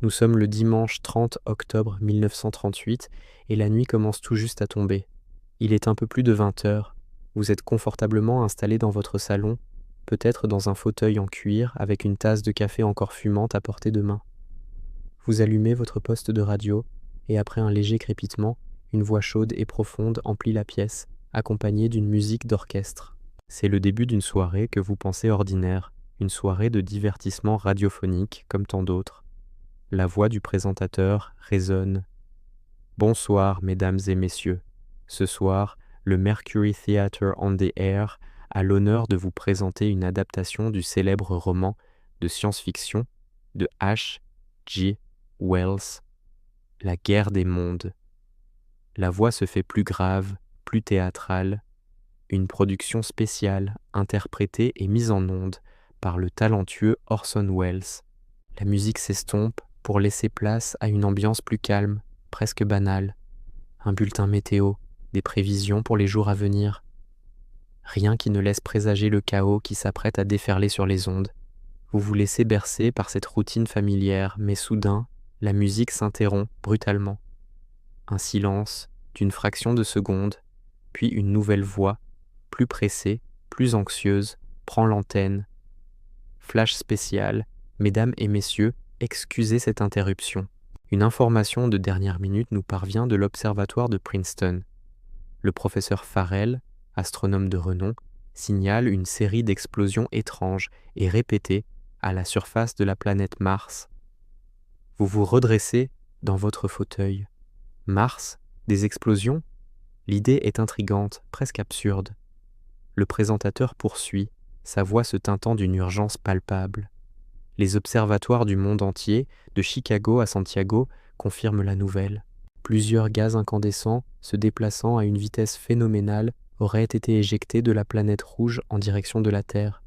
Nous sommes le dimanche 30 octobre 1938 et la nuit commence tout juste à tomber. Il est un peu plus de 20 heures. Vous êtes confortablement installé dans votre salon, peut-être dans un fauteuil en cuir avec une tasse de café encore fumante à portée de main. Vous allumez votre poste de radio et après un léger crépitement, une voix chaude et profonde emplit la pièce, accompagnée d'une musique d'orchestre. C'est le début d'une soirée que vous pensez ordinaire, une soirée de divertissement radiophonique comme tant d'autres. La voix du présentateur résonne. Bonsoir, mesdames et messieurs. Ce soir, le Mercury Theatre on the Air a l'honneur de vous présenter une adaptation du célèbre roman de science-fiction de H. G. Wells, La guerre des mondes. La voix se fait plus grave, plus théâtrale. Une production spéciale, interprétée et mise en onde par le talentueux Orson Welles. La musique s'estompe pour laisser place à une ambiance plus calme, presque banale. Un bulletin météo, des prévisions pour les jours à venir. Rien qui ne laisse présager le chaos qui s'apprête à déferler sur les ondes. Vous vous laissez bercer par cette routine familière, mais soudain, la musique s'interrompt brutalement. Un silence d'une fraction de seconde, puis une nouvelle voix, plus pressée, plus anxieuse, prend l'antenne. Flash spécial, mesdames et messieurs, excusez cette interruption. Une information de dernière minute nous parvient de l'observatoire de Princeton. Le professeur Farrell, astronome de renom, signale une série d'explosions étranges et répétées à la surface de la planète Mars. Vous vous redressez dans votre fauteuil. Mars? Des explosions? L'idée est intrigante, presque absurde. Le présentateur poursuit, sa voix se teintant d'une urgence palpable. Les observatoires du monde entier, de Chicago à Santiago, confirment la nouvelle. Plusieurs gaz incandescents, se déplaçant à une vitesse phénoménale, auraient été éjectés de la planète rouge en direction de la Terre.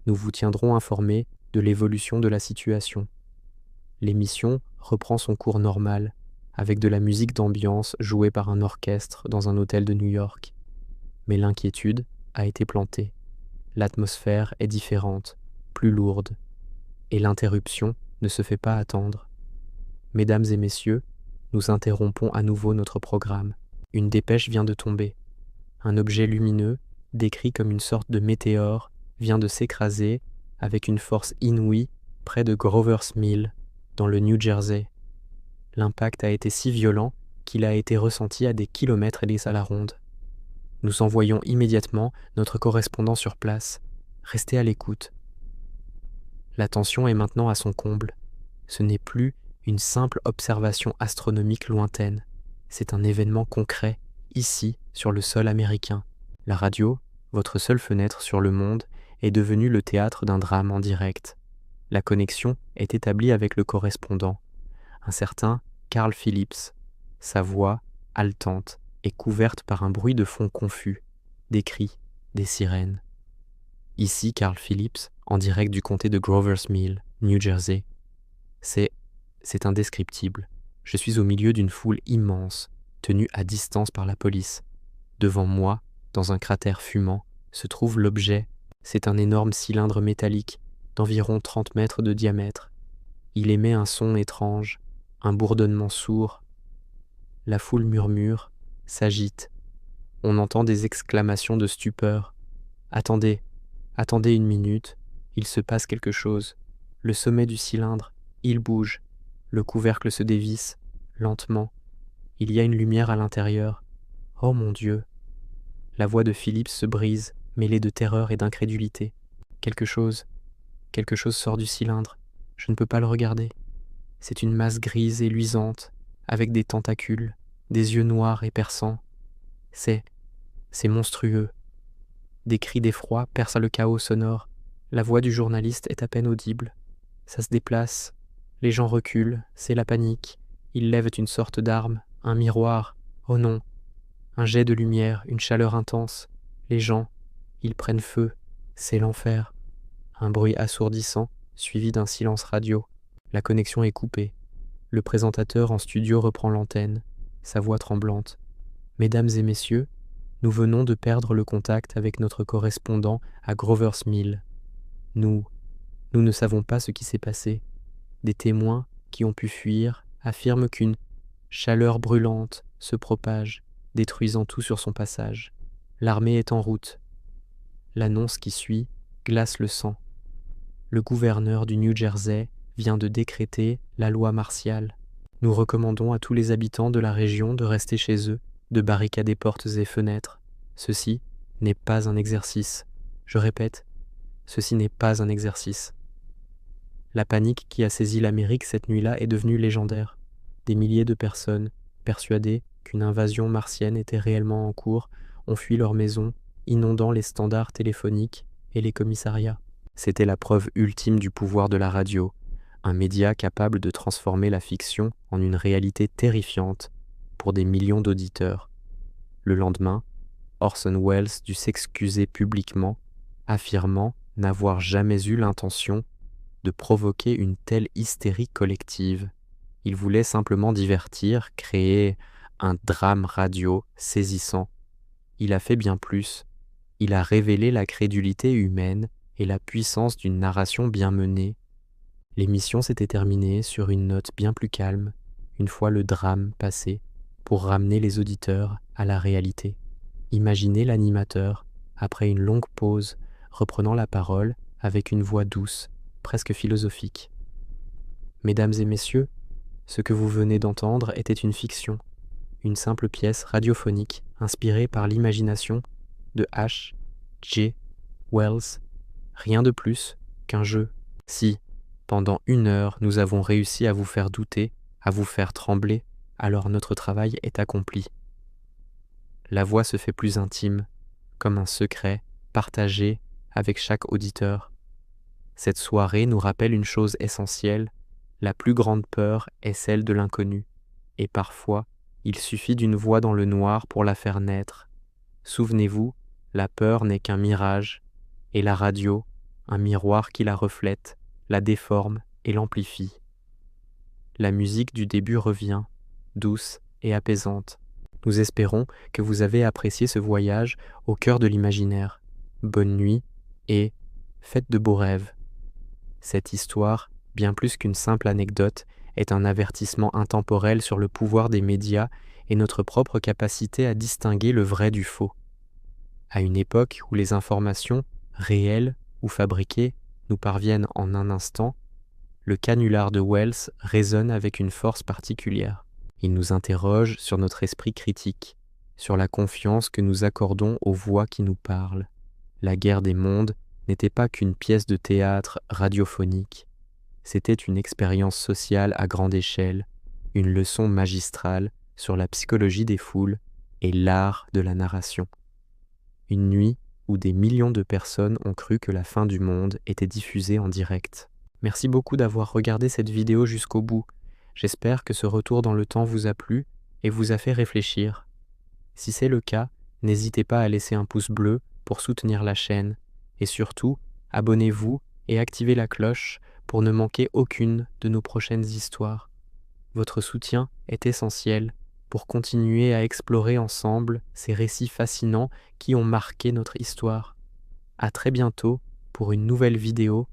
Nous vous tiendrons informés de l'évolution de la situation. L'émission reprend son cours normal, avec de la musique d'ambiance jouée par un orchestre dans un hôtel de New York. Mais l'inquiétude a été plantée. L'atmosphère est différente, plus lourde, et l'interruption ne se fait pas attendre. Mesdames et messieurs, nous interrompons à nouveau notre programme. Une dépêche vient de tomber. Un objet lumineux, décrit comme une sorte de météore, vient de s'écraser avec une force inouïe près de Grover's Mill, dans le New Jersey. L'impact a été si violent qu'il a été ressenti à des kilomètres à la ronde. Nous envoyons immédiatement notre correspondant sur place. Restez à l'écoute. La tension est maintenant à son comble. Ce n'est plus une simple observation astronomique lointaine. C'est un événement concret, ici, sur le sol américain. La radio, votre seule fenêtre sur le monde, est devenue le théâtre d'un drame en direct. La connexion est établie avec le correspondant, un certain Carl Phillips. Sa voix, haletante, est couverte par un bruit de fond confus, des cris, des sirènes. Ici Carl Phillips, en direct du comté de Grover's Mill, New Jersey. C'est indescriptible. Je suis au milieu d'une foule immense, tenue à distance par la police. Devant moi, dans un cratère fumant, se trouve l'objet. C'est un énorme cylindre métallique d'environ 30 mètres de diamètre. Il émet un son étrange, un bourdonnement sourd. La foule murmure, s'agite. On entend des exclamations de stupeur. Attendez une minute, il se passe quelque chose. Le sommet du cylindre, il bouge. Le couvercle se dévisse, lentement. Il y a une lumière à l'intérieur. Oh mon Dieu! La voix de Phillips se brise, mêlée de terreur et d'incrédulité. Quelque chose sort du cylindre. Je ne peux pas le regarder. C'est une masse grise et luisante, avec des tentacules, des yeux noirs et perçants. C'est monstrueux. Des cris d'effroi percent le chaos sonore. La voix du journaliste est à peine audible. Ça se déplace. Les gens reculent. C'est la panique. Ils lèvent une sorte d'arme, un miroir. Oh non! Un jet de lumière, une chaleur intense. Les gens, ils prennent feu. C'est l'enfer. Un bruit assourdissant, suivi d'un silence radio. La connexion est coupée. Le présentateur en studio reprend l'antenne, sa voix tremblante. Mesdames et messieurs, nous venons de perdre le contact avec notre correspondant à Grover's Mill. Nous ne savons pas ce qui s'est passé. Des témoins, qui ont pu fuir affirment qu'une chaleur brûlante se propage, détruisant tout sur son passage. L'armée est en route. L'annonce qui suit glace le sang. Le gouverneur du New Jersey vient de décréter la loi martiale. Nous recommandons à tous les habitants de la région de rester chez eux, de barricader portes et fenêtres. Ceci n'est pas un exercice. Je répète, ceci n'est pas un exercice. La panique qui a saisi l'Amérique cette nuit-là est devenue légendaire. Des milliers de personnes, persuadées qu'une invasion martienne était réellement en cours, ont fui leurs maisons, inondant les standards téléphoniques et les commissariats. C'était la preuve ultime du pouvoir de la radio, un média capable de transformer la fiction en une réalité terrifiante pour des millions d'auditeurs. Le lendemain, Orson Welles dut s'excuser publiquement, affirmant n'avoir jamais eu l'intention de provoquer une telle hystérie collective. Il voulait simplement divertir, créer un drame radio saisissant. Il a fait bien plus. Il a révélé la crédulité humaine et la puissance d'une narration bien menée. L'émission s'était terminée sur une note bien plus calme, une fois le drame passé, pour ramener les auditeurs à la réalité. Imaginez l'animateur, après une longue pause, reprenant la parole avec une voix douce, presque philosophique. Mesdames et messieurs, ce que vous venez d'entendre était une fiction, une simple pièce radiophonique inspirée par l'imagination de H. G. Wells. Rien de plus qu'un jeu. Si, pendant 1 heure, nous avons réussi à vous faire douter, à vous faire trembler, alors notre travail est accompli. La voix se fait plus intime, comme un secret partagé avec chaque auditeur. Cette soirée nous rappelle une chose essentielle, la plus grande peur est celle de l'inconnu, et parfois, il suffit d'une voix dans le noir pour la faire naître. Souvenez-vous, la peur n'est qu'un mirage, et la radio, un miroir qui la reflète, la déforme et l'amplifie. La musique du début revient, douce et apaisante. Nous espérons que vous avez apprécié ce voyage au cœur de l'imaginaire. Bonne nuit et faites de beaux rêves. Cette histoire, bien plus qu'une simple anecdote, est un avertissement intemporel sur le pouvoir des médias et notre propre capacité à distinguer le vrai du faux. À une époque où les informations, réelles ou fabriquées, nous parviennent en un instant, le canular de Wells résonne avec une force particulière. Il nous interroge sur notre esprit critique, sur la confiance que nous accordons aux voix qui nous parlent. La guerre des mondes n'était pas qu'une pièce de théâtre radiophonique. C'était une expérience sociale à grande échelle, une leçon magistrale sur la psychologie des foules et l'art de la narration. Une nuit où des millions de personnes ont cru que la fin du monde était diffusée en direct. Merci beaucoup d'avoir regardé cette vidéo jusqu'au bout. J'espère que ce retour dans le temps vous a plu et vous a fait réfléchir. Si c'est le cas, n'hésitez pas à laisser un pouce bleu pour soutenir la chaîne. Et surtout, abonnez-vous et activez la cloche pour ne manquer aucune de nos prochaines histoires. Votre soutien est essentiel pour continuer à explorer ensemble ces récits fascinants qui ont marqué notre histoire. À très bientôt pour une nouvelle vidéo